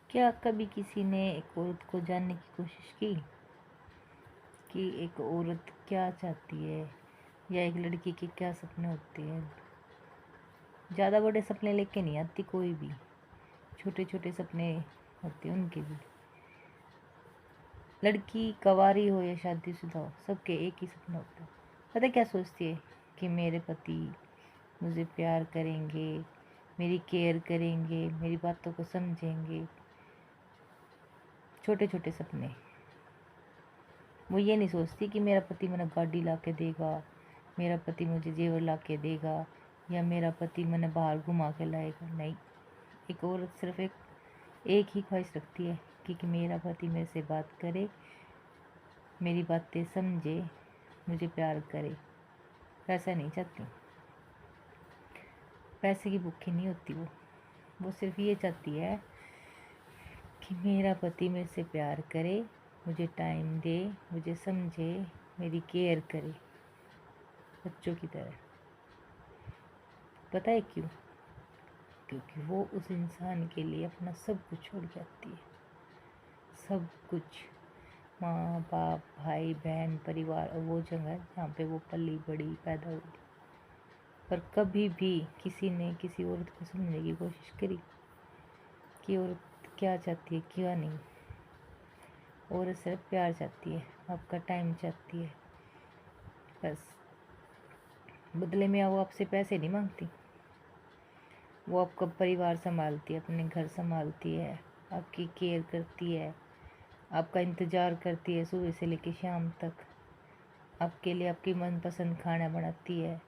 क्या कभी किसी ने एक औरत को जानने की कोशिश की कि एक औरत क्या चाहती है या एक लड़की के क्या सपने होते हैं? ज़्यादा बड़े सपने लेके नहीं आती कोई भी, छोटे छोटे सपने होते हैं उनके भी। लड़की कवारी हो या शादीशुदा हो, सबके एक ही सपना होता है। पता है क्या सोचती है? कि मेरे पति मुझे प्यार करेंगे, मेरी केयर करेंगे, मेरी बातों को समझेंगे। छोटे छोटे सपने। वो ये नहीं सोचती कि मेरा पति मैंने गाड़ी ला के देगा, मेरा पति मुझे जेवर ला के देगा, या मेरा पति मैंने बाहर घुमा के लाएगा। नहीं, एक औरत सिर्फ एक ही ख्वाहिश रखती है कि मेरा पति मेरे से बात करे, मेरी बातें समझे, मुझे प्यार करे। पैसा नहीं चाहती, पैसे की भूखी नहीं होती वो सिर्फ ये चाहती है कि मेरा पति मेरे से प्यार करे, मुझे टाइम दे, मुझे समझे, मेरी केयर करे, बच्चों की तरह। पता है क्यों? क्योंकि वो उस इंसान के लिए अपना सब कुछ छोड़ जाती है। सब कुछ, माँ बाप, भाई बहन, परिवार, और वो जगह जहाँ पे वो पली बड़ी पैदा हुई। पर कभी भी किसी ने किसी औरत को समझने की कोशिश करी कि औरत क्या चाहती है क्या नहीं? औरत सिर्फ प्यार चाहती है, आपका टाइम चाहती है, बस। बदले में वो आपसे पैसे नहीं मांगती। वो आपका परिवार संभालती है, अपने घर संभालती है, आपकी केयर करती है, आपका इंतज़ार करती है सुबह से लेकर शाम तक, आपके लिए आपकी मनपसंद खाना बनाती है,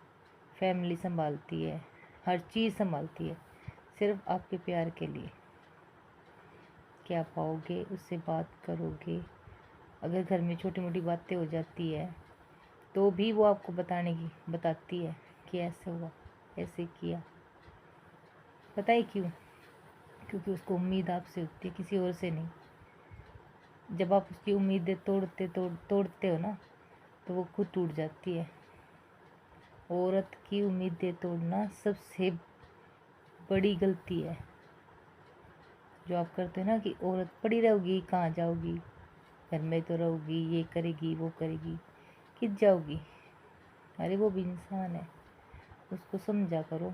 फैमिली संभालती है, हर चीज़ संभालती है, सिर्फ आपके प्यार के लिए। क्या पाओगे? उससे बात करोगे। अगर घर में छोटी मोटी बातें हो जाती है तो भी वो आपको बताती है कि ऐसे हुआ, ऐसे किया। पता है क्यों? क्योंकि उसको उम्मीद आपसे होती है, किसी और से नहीं। जब आप उसकी उम्मीदें तोड़ते हो ना, तो वो खुद टूट जाती है। औरत की उम्मीदें तोड़ना सबसे बड़ी गलती है जो आप करते हो ना, कि औरत पड़ी रहोगी, कहाँ जाओगी, घर में तो रहोगी, ये करेगी वो करेगी, किस जाओगी? अरे वो भी इंसान है, उसको समझा करो,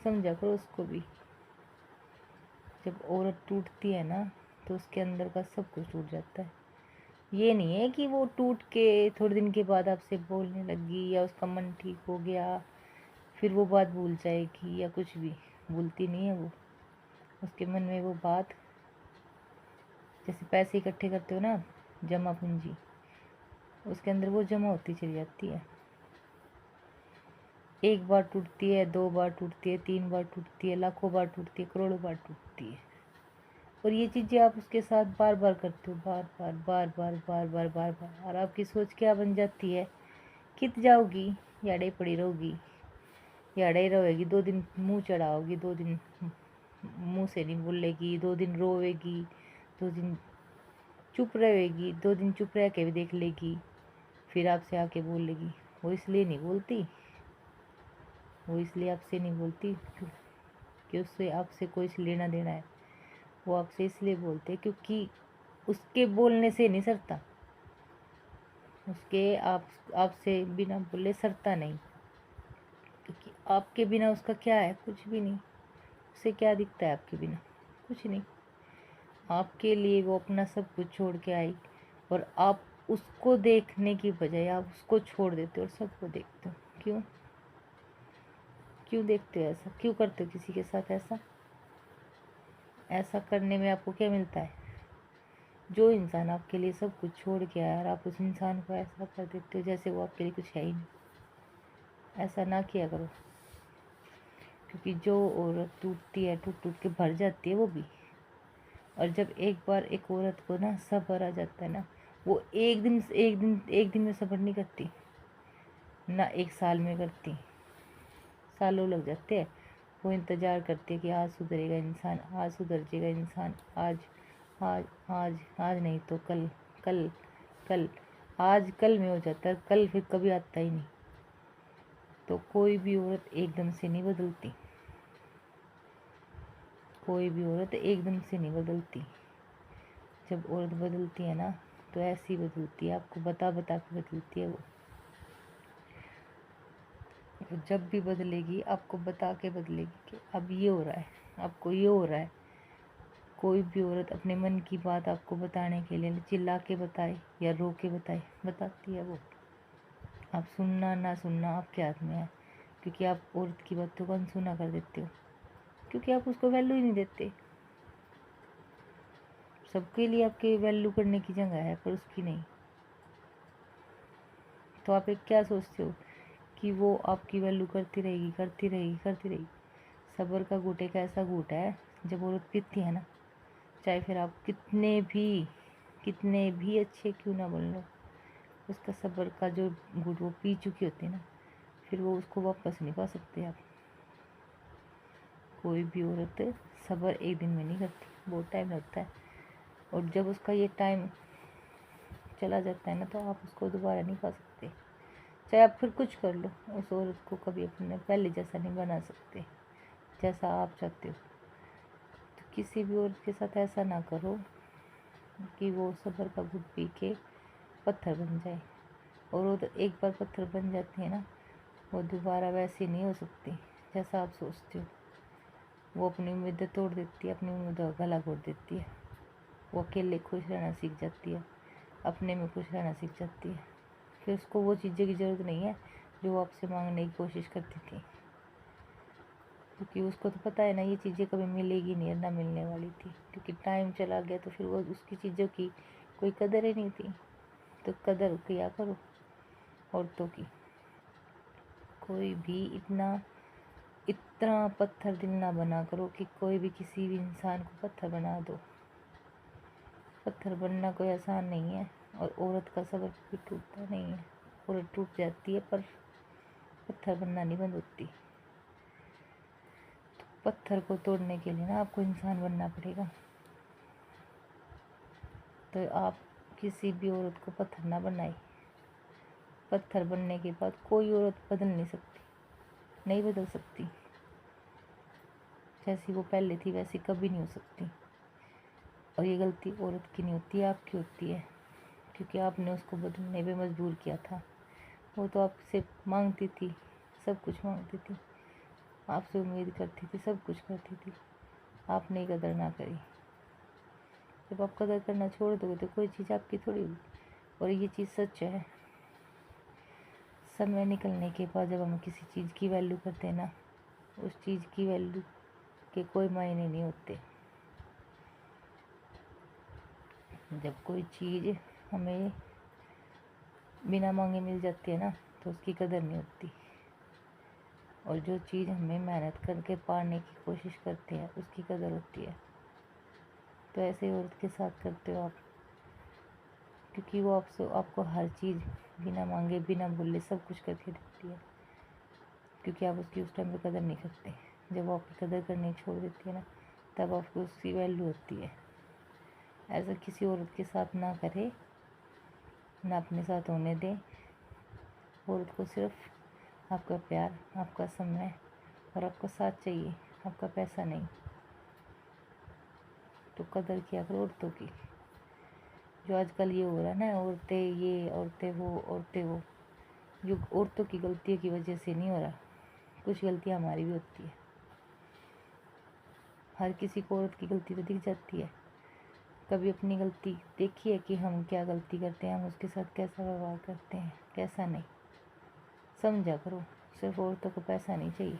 समझा करो उसको भी। जब औरत टूटती है ना, तो उसके अंदर का सब कुछ टूट जाता है। ये नहीं है कि वो टूट के थोड़े दिन के बाद आपसे बोलने लगी या उसका मन ठीक हो गया फिर वो बात भूल जाएगी, या कुछ भी। भूलती नहीं है वो। उसके मन में वो बात, जैसे पैसे इकट्ठे करते हो ना आप, जमा पूंजी, उसके अंदर वो जमा होती चली जाती है। एक बार टूटती है, दो बार टूटती है, तीन बार टूटती है, लाखों बार टूटती है, करोड़ों बार टूटती है। और ये चीज़ें आप उसके साथ बार बार करते हो, बार बार बार बार बार बार बार बार। और आपकी सोच क्या बन जाती है? कित जाओगी, याड़े पड़ी रहोगी, याड़े रहेगी, 2 दिन मुंह चढ़ाओगी, 2 दिन मुंह से नहीं बोलेगी, 2 दिन रोएगी, 2 दिन चुप रहेगी, 2 दिन चुप रह के भी देख लेगी, फिर आपसे आके बोलेगी। वो इसलिए नहीं बोलती, वो इसलिए आपसे नहीं बोलती कि उससे आपसे कोई लेना देना है। वो आपसे इसलिए बोलते हैं क्योंकि उसके बोलने से नहीं सरता, उसके आपसे बिना बोले सरता नहीं। क्योंकि आपके बिना उसका क्या है? कुछ भी नहीं। उसे क्या दिखता है आपके बिना? कुछ नहीं। आपके लिए वो अपना सब कुछ छोड़ के आई, और आप उसको देखने की बजाय आप उसको छोड़ देते हो और सबको देखते हो। क्यों? क्यों देखते हो ऐसा? क्यों करते हो किसी के साथ ऐसा? ऐसा करने में आपको क्या मिलता है? जो इंसान आपके लिए सब कुछ छोड़ के आया और आप उस इंसान को ऐसा कर देते हो जैसे वो आपके लिए कुछ है ही नहीं। ऐसा ना किया करो। क्योंकि जो औरत टूटती है, टूट टूट के भर जाती है वो भी। और जब एक बार एक औरत को ना सब्र आ जाता है ना, वो एक दिन में सब्र नहीं करती ना, 1 साल में करती, सालों लग जाते हैं। वो इंतज़ार करती है कि आज सुधरेगा इंसान, आज सुधर जाएगा इंसान, आज आज आज आज नहीं तो कल, कल कल, आज कल में हो जाता है, कल फिर कभी आता ही नहीं। तो कोई भी औरत एकदम से नहीं बदलती। कोई भी औरत एकदम से नहीं बदलती। जब औरत बदलती है ना तो ऐसी बदलती है, आपको बता बता के बदलती है वो जब भी बदलेगी आपको बता के बदलेगी कि अब ये हो रहा है, आपको ये हो रहा है। कोई भी औरत अपने मन की बात आपको बताने के लिए चिल्ला के बताए या रो के बताए, बताती है वो। आप सुनना ना सुनना आपके हाथ में है, क्योंकि आप औरत की बातों को अनसुना कर देते हो, क्योंकि आप उसको वैल्यू ही नहीं देते। सबके लिए आपके वैल्यू करने की जगह है पर उसकी नहीं। तो आप एक क्या सोचते हो कि वो आपकी वैल्यू करती रहेगी करती रहेगी करती रहेगी। सब्र का घूंट एक ऐसा घूंट है, जब औरत पीती है ना, चाहे फिर आप कितने भी अच्छे क्यों ना बन लो, उसका सब्र का जो घूंट वो पी चुकी होती है ना, फिर वो उसको वापस नहीं पा सकते आप। कोई भी औरत सब्र एक दिन में नहीं करती, बहुत टाइम लगता है। और जब उसका ये टाइम चला जाता है ना, तो आप उसको दोबारा नहीं पा सकते। चाहे आप फिर कुछ कर लो, उस औरत को कभी अपने पहले जैसा नहीं बना सकते, जैसा आप चाहते हो। तो किसी भी औरत के साथ ऐसा ना करो कि वो सब्र का घूंट पी के पत्थर बन जाए। और वो तो एक बार पत्थर बन जाती है ना, वो दोबारा वैसी नहीं हो सकती जैसा आप सोचते हो। वो अपनी उम्मीदें तोड़ देती है, अपनी उम्मीदों का गला घोट देती है। वो अकेले खुश रहना सीख जाती है, अपने में खुश रहना सीख जाती है। फिर उसको वो चीज़ों की ज़रूरत नहीं है जो वो आपसे मांगने की कोशिश करती थी, क्योंकि उसको तो पता है ना ये चीज़ें कभी मिलेगी नहीं, ना मिलने वाली थी। क्योंकि टाइम चला गया तो फिर वो उसकी चीज़ों की कोई कदर ही नहीं थी। तो कदर किया करो औरतों की। कोई भी इतना इतना पत्थर दिल ना बना करो कि कोई भी किसी भी इंसान को पत्थर बना दो। पत्थर बनना कोई आसान नहीं है, और औरत का सब्र भी टूटता नहीं है। औरत टूट जाती है पर पत्थर बनना नहीं बंद होती। तो पत्थर को तोड़ने के लिए ना आपको इंसान बनना पड़ेगा। तो आप किसी भी औरत को पत्थर ना बनाए। पत्थर बनने के बाद कोई औरत बदल नहीं सकती, नहीं बदल सकती। जैसी वो पहले थी वैसी कभी नहीं हो सकती। और ये गलती औरत की नहीं होती है, आपकी होती है, क्योंकि आपने उसको बदलने पे मजबूर किया था। वो तो आपसे मांगती थी, सब कुछ मांगती थी, आपसे उम्मीद करती थी, सब कुछ करती थी। आपने कदर ना करी। जब आप कदर करना छोड़ दोगे तो कोई चीज़ आपकी थोड़ी होगी। और ये चीज़ सच है, समय निकलने के बाद जब हम किसी चीज़ की वैल्यू करते हैं ना, उस चीज़ की वैल्यू के कोई मायने नहीं होते। जब कोई चीज़ हमें बिना मांगे मिल जाती है ना, तो उसकी कदर नहीं होती। और जो चीज़ हमें मेहनत करके पाने की कोशिश करते हैं उसकी कदर होती है। तो ऐसे ही औरत के साथ करते हो आप, क्योंकि वो आपको हर चीज़ बिना मांगे बिना बोले सब कुछ करके देती है, क्योंकि आप उसकी उस टाइम पे कदर नहीं करते। जब वो आपकी कदर करनी छोड़ देती है ना, तब आपको उसकी वैल्यू होती है। ऐसा किसी औरत के साथ ना करे, ना अपने साथ होने दें। औरत को सिर्फ आपका प्यार, आपका समय और आपका साथ चाहिए, आपका पैसा नहीं। तो कदर किया करो औरतों की। जो आजकल ये हो रहा है ना, औरतें ये औरतें वो औरतें वो, जो औरतों की गलतियों की वजह से नहीं हो रहा। कुछ गलतियाँ हमारी भी होती है। हर किसी को औरत की गलती तो दिख जाती है। कभी अपनी गलती देखी है कि हम क्या गलती करते हैं, हम उसके साथ कैसा व्यवहार करते हैं, कैसा नहीं। समझा करो, सिर्फ औरतों को पैसा नहीं चाहिए,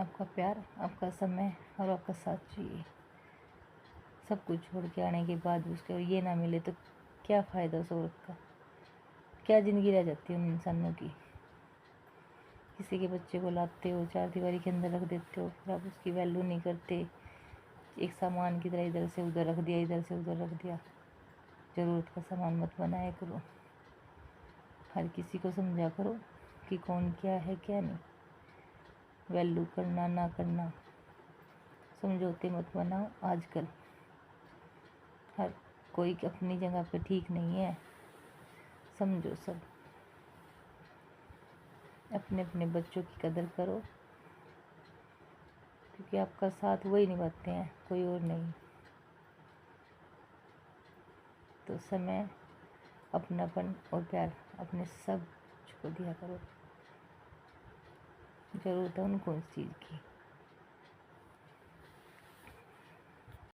आपका प्यार, आपका समय और आपका साथ चाहिए। सब कुछ छोड़ के आने के बाद उसको ये ना मिले तो क्या फ़ायदा उस औरत का, क्या ज़िंदगी रह जाती है उन इंसानों की। किसी के बच्चे को लाते हो, चार दीवारी के अंदर रख देते हो, फिर आप उसकी वैल्यू नहीं करते। एक सामान की तरह इधर से उधर रख दिया, इधर से उधर रख दिया। ज़रूरत का सामान मत बनाया करो। हर किसी को समझा करो कि कौन क्या है क्या नहीं। वैल्यू करना ना करना, समझौते मत बनाओ। आजकल हर कोई अपनी जगह पे ठीक नहीं है। समझो सब, अपने अपने बच्चों की कदर करो, क्योंकि आपका साथ वही निभाते हैं, कोई और नहीं। तो समय, अपनापन और प्यार अपने सब को दिया करो। ज़रूरत है उनको उस चीज़ की।